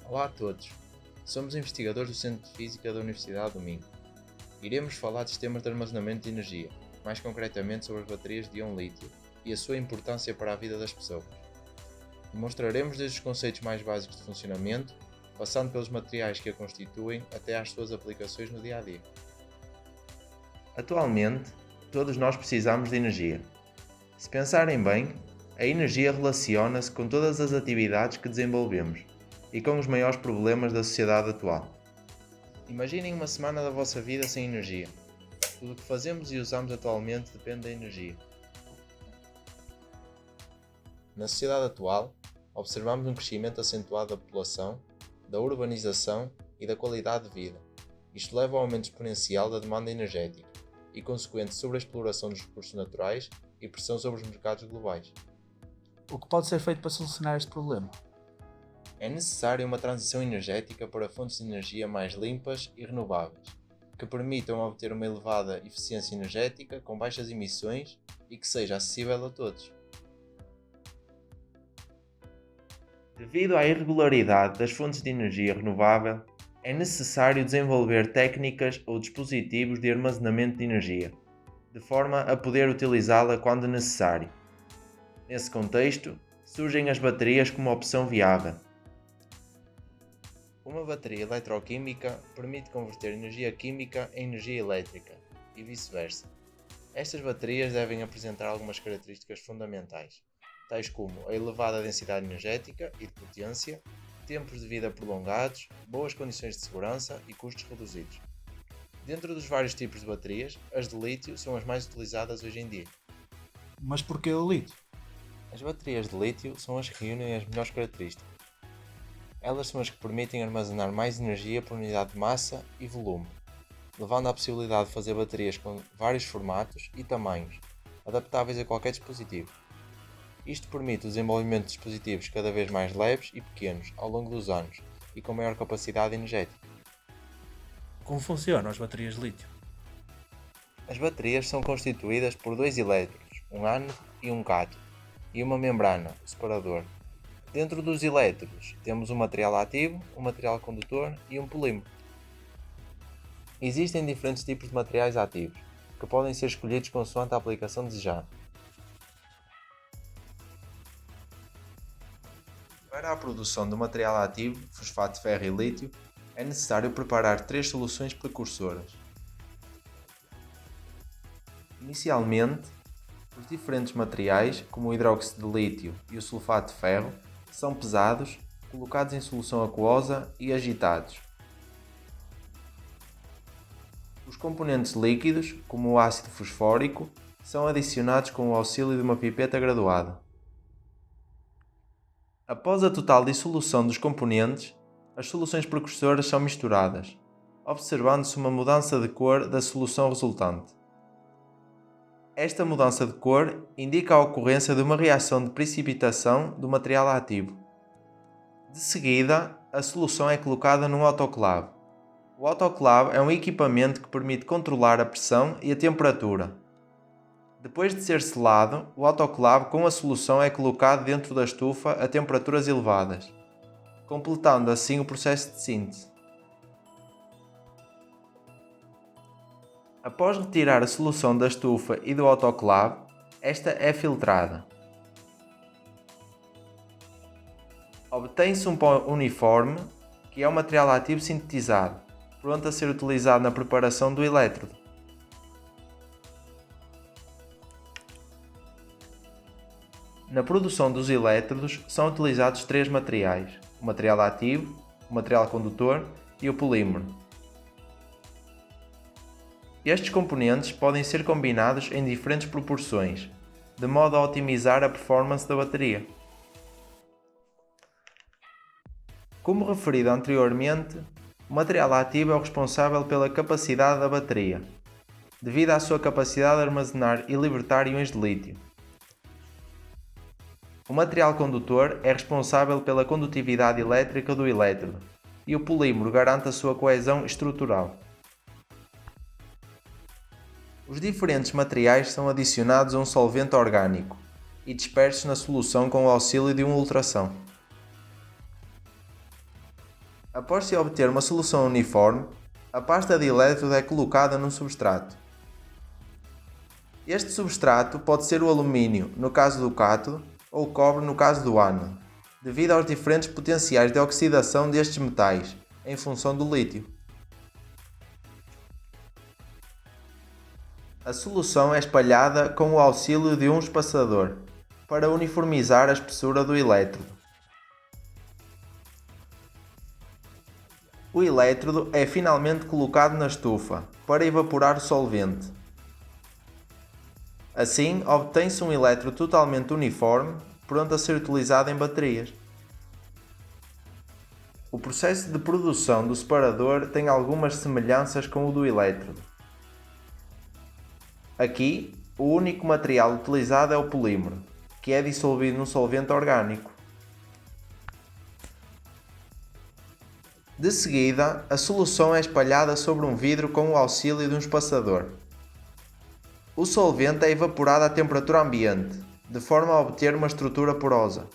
Olá a todos, somos investigadores do Centro de Física da Universidade do Minho. Iremos falar de sistemas de armazenamento de energia, mais concretamente sobre as baterias de íon lítio e a sua importância para a vida das pessoas. Demonstraremos desde os conceitos mais básicos de funcionamento, passando pelos materiais que a constituem até às suas aplicações no dia a dia. Atualmente, todos nós precisamos de energia. Se pensarem bem, a energia relaciona-se com todas as atividades que desenvolvemos e com os maiores problemas da sociedade atual. Imaginem uma semana da vossa vida sem energia. Tudo o que fazemos e usamos atualmente depende da energia. Na sociedade atual, observamos um crescimento acentuado da população, da urbanização e da qualidade de vida. Isto leva ao aumento exponencial da demanda energética e consequente sobreexploração dos recursos naturais e pressão sobre os mercados globais. O que pode ser feito para solucionar este problema? É necessária uma transição energética para fontes de energia mais limpas e renováveis, que permitam obter uma elevada eficiência energética com baixas emissões e que seja acessível a todos. Devido à irregularidade das fontes de energia renovável, é necessário desenvolver técnicas ou dispositivos de armazenamento de energia, de forma a poder utilizá-la quando necessário. Nesse contexto, surgem as baterias como opção viável. Uma bateria eletroquímica permite converter energia química em energia elétrica e vice-versa. Estas baterias devem apresentar algumas características fundamentais, tais como a elevada densidade energética e de potência, tempos de vida prolongados, boas condições de segurança e custos reduzidos. Dentro dos vários tipos de baterias, as de lítio são as mais utilizadas hoje em dia. Mas porquê o lítio? As baterias de lítio são as que reúnem as melhores características. Elas são as que permitem armazenar mais energia por unidade de massa e volume, levando à possibilidade de fazer baterias com vários formatos e tamanhos, adaptáveis a qualquer dispositivo. Isto permite o desenvolvimento de dispositivos cada vez mais leves e pequenos ao longo dos anos e com maior capacidade energética. Como funcionam as baterias de lítio? As baterias são constituídas por dois elétrodos, um ânodo e um cátodo, e uma membrana, o separador. Dentro dos elétrodos temos um material ativo, um material condutor e um polímero. Existem diferentes tipos de materiais ativos, que podem ser escolhidos consoante a aplicação desejada. Para a produção do material ativo, fosfato de ferro e lítio, é necessário preparar três soluções precursoras. Inicialmente, os diferentes materiais, como o hidróxido de lítio e o sulfato de ferro, são pesados, colocados em solução aquosa e agitados. Os componentes líquidos, como o ácido fosfórico, são adicionados com o auxílio de uma pipeta graduada. Após a total dissolução dos componentes, as soluções precursoras são misturadas, observando-se uma mudança de cor da solução resultante. Esta mudança de cor indica a ocorrência de uma reação de precipitação do material ativo. De seguida, a solução é colocada num autoclave. O autoclave é um equipamento que permite controlar a pressão e a temperatura. Depois de ser selado, o autoclave com a solução é colocado dentro da estufa a temperaturas elevadas, completando assim o processo de síntese. Após retirar a solução da estufa e do autoclave, esta é filtrada. Obtém-se um pó uniforme, que é o material ativo sintetizado, pronto a ser utilizado na preparação do elétrodo. Na produção dos elétrodos são utilizados três materiais: o material ativo, o material condutor e o polímero. Estes componentes podem ser combinados em diferentes proporções, de modo a otimizar a performance da bateria. Como referido anteriormente, o material ativo é o responsável pela capacidade da bateria, devido à sua capacidade de armazenar e libertar íons de lítio. O material condutor é responsável pela condutividade elétrica do elétrodo e o polímero garante a sua coesão estrutural. Os diferentes materiais são adicionados a um solvente orgânico e dispersos na solução com o auxílio de uma ultrassom. Após se obter uma solução uniforme, a pasta de elétrodo é colocada num substrato. Este substrato pode ser o alumínio, no caso do cátodo, ou o cobre, no caso do ánodo, devido aos diferentes potenciais de oxidação destes metais, em função do lítio. A solução é espalhada com o auxílio de um espaçador, para uniformizar a espessura do elétrodo. O elétrodo é finalmente colocado na estufa, para evaporar o solvente. Assim, obtém-se um elétrodo totalmente uniforme, pronto a ser utilizado em baterias. O processo de produção do separador tem algumas semelhanças com o do elétrodo. Aqui, o único material utilizado é o polímero, que é dissolvido num solvente orgânico. De seguida, a solução é espalhada sobre um vidro com o auxílio de um espaçador. O solvente é evaporado à temperatura ambiente, de forma a obter uma estrutura porosa.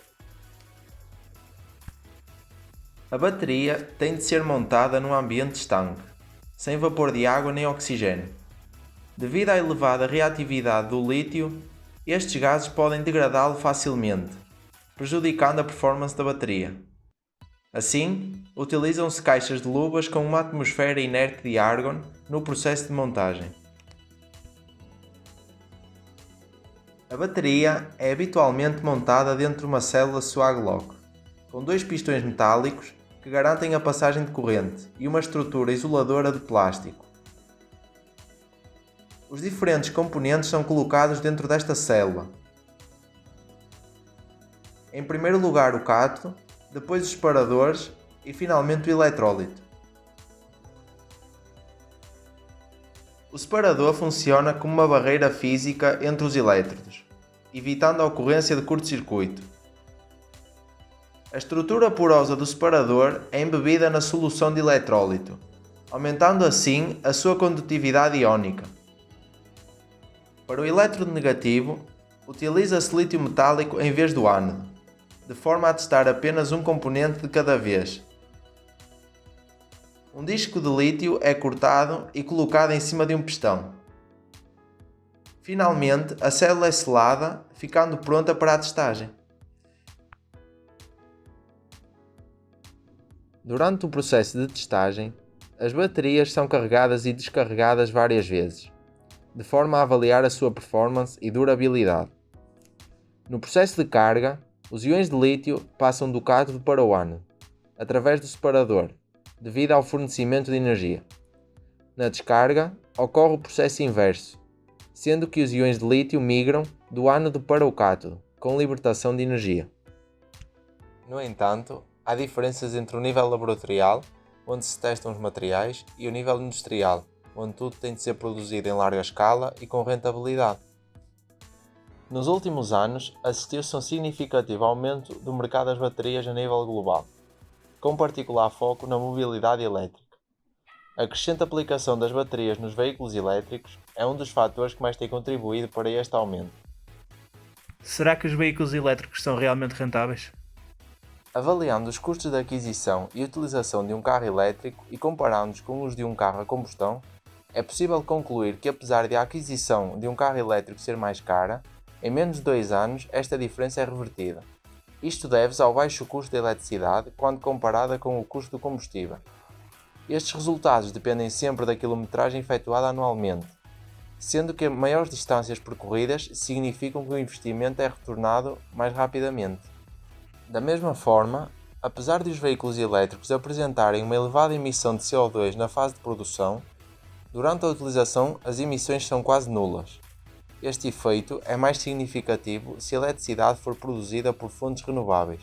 A bateria tem de ser montada num ambiente estanque, sem vapor de água nem oxigênio. Devido à elevada reatividade do lítio, estes gases podem degradá-lo facilmente, prejudicando a performance da bateria. Assim, utilizam-se caixas de luvas com uma atmosfera inerte de argon no processo de montagem. A bateria é habitualmente montada dentro de uma célula Swaglok, com dois pistões metálicos que garantem a passagem de corrente e uma estrutura isoladora de plástico. Os diferentes componentes são colocados dentro desta célula. Em primeiro lugar o cátodo, depois os separadores e finalmente o eletrólito. O separador funciona como uma barreira física entre os elétrodos, evitando a ocorrência de curto-circuito. A estrutura porosa do separador é embebida na solução de eletrólito, aumentando assim a sua condutividade iónica. Para o elétrodo negativo, utiliza-se lítio metálico em vez do ánodo, de forma a testar apenas um componente de cada vez. Um disco de lítio é cortado e colocado em cima de um pistão. Finalmente, a célula é selada, ficando pronta para a testagem. Durante o processo de testagem, as baterias são carregadas e descarregadas várias vezes, de forma a avaliar a sua performance e durabilidade. No processo de carga, os íons de lítio passam do cátodo para o ánodo, através do separador, devido ao fornecimento de energia. Na descarga, ocorre o processo inverso, sendo que os íons de lítio migram do ánodo para o cátodo, com libertação de energia. No entanto, há diferenças entre o nível laboratorial, onde se testam os materiais, e o nível industrial, onde tudo tem de ser produzido em larga escala e com rentabilidade. Nos últimos anos, assistiu-se a um significativo aumento do mercado das baterias a nível global, com particular foco na mobilidade elétrica. A crescente aplicação das baterias nos veículos elétricos é um dos fatores que mais tem contribuído para este aumento. Será que os veículos elétricos são realmente rentáveis? Avaliando os custos de aquisição e utilização de um carro elétrico e comparando-os com os de um carro a combustão, é possível concluir que, apesar de a aquisição de um carro elétrico ser mais cara, em menos de 2 anos esta diferença é revertida. Isto deve-se ao baixo custo da eletricidade quando comparada com o custo do combustível. Estes resultados dependem sempre da quilometragem efetuada anualmente, sendo que maiores distâncias percorridas significam que o investimento é retornado mais rapidamente. Da mesma forma, apesar de os veículos elétricos apresentarem uma elevada emissão de CO2 na fase de produção, durante a utilização as emissões são quase nulas. Este efeito é mais significativo se a eletricidade for produzida por fontes renováveis.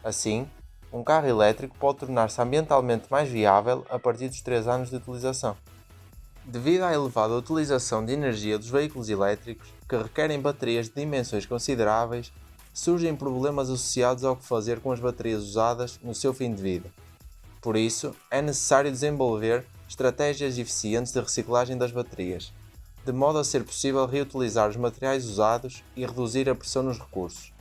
Assim, um carro elétrico pode tornar-se ambientalmente mais viável a partir dos 3 anos de utilização. Devido à elevada utilização de energia dos veículos elétricos, que requerem baterias de dimensões consideráveis, surgem problemas associados ao que fazer com as baterias usadas no seu fim de vida. Por isso, é necessário desenvolver estratégias eficientes de reciclagem das baterias, de modo a ser possível reutilizar os materiais usados e reduzir a pressão nos recursos.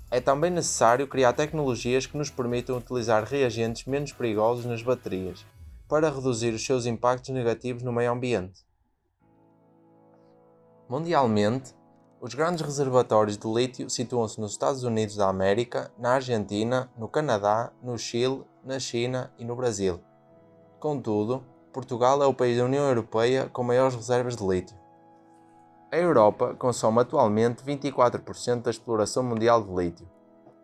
É também necessário criar tecnologias que nos permitam utilizar reagentes menos perigosos nas baterias, para reduzir os seus impactos negativos no meio ambiente. Mundialmente, os grandes reservatórios de lítio situam-se nos Estados Unidos da América, na Argentina, no Canadá, no Chile, na China e no Brasil. Contudo, Portugal é o país da União Europeia com maiores reservas de lítio. A Europa consome atualmente 24% da exploração mundial de lítio,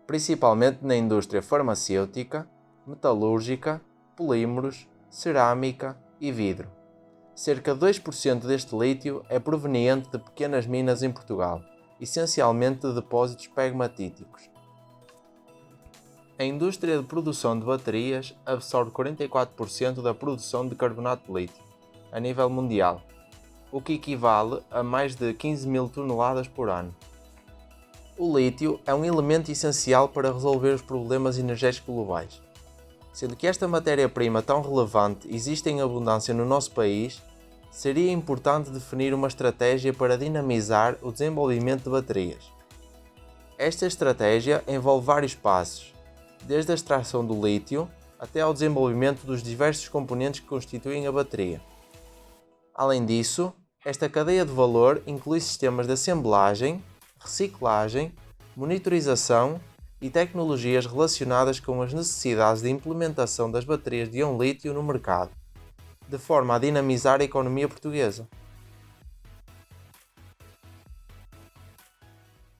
principalmente na indústria farmacêutica, metalúrgica, polímeros, cerâmica e vidro. Cerca de 2% deste lítio é proveniente de pequenas minas em Portugal, essencialmente de depósitos pegmatíticos. A indústria de produção de baterias absorve 44% da produção de carbonato de lítio, a nível mundial, o que equivale a mais de 15 mil toneladas por ano. O lítio é um elemento essencial para resolver os problemas energéticos globais. Sendo que esta matéria-prima tão relevante existe em abundância no nosso país, seria importante definir uma estratégia para dinamizar o desenvolvimento de baterias. Esta estratégia envolve vários passos, desde a extração do lítio até ao desenvolvimento dos diversos componentes que constituem a bateria. Além disso, esta cadeia de valor inclui sistemas de assemblagem, reciclagem, monitorização e tecnologias relacionadas com as necessidades de implementação das baterias de íon lítio no mercado, de forma a dinamizar a economia portuguesa.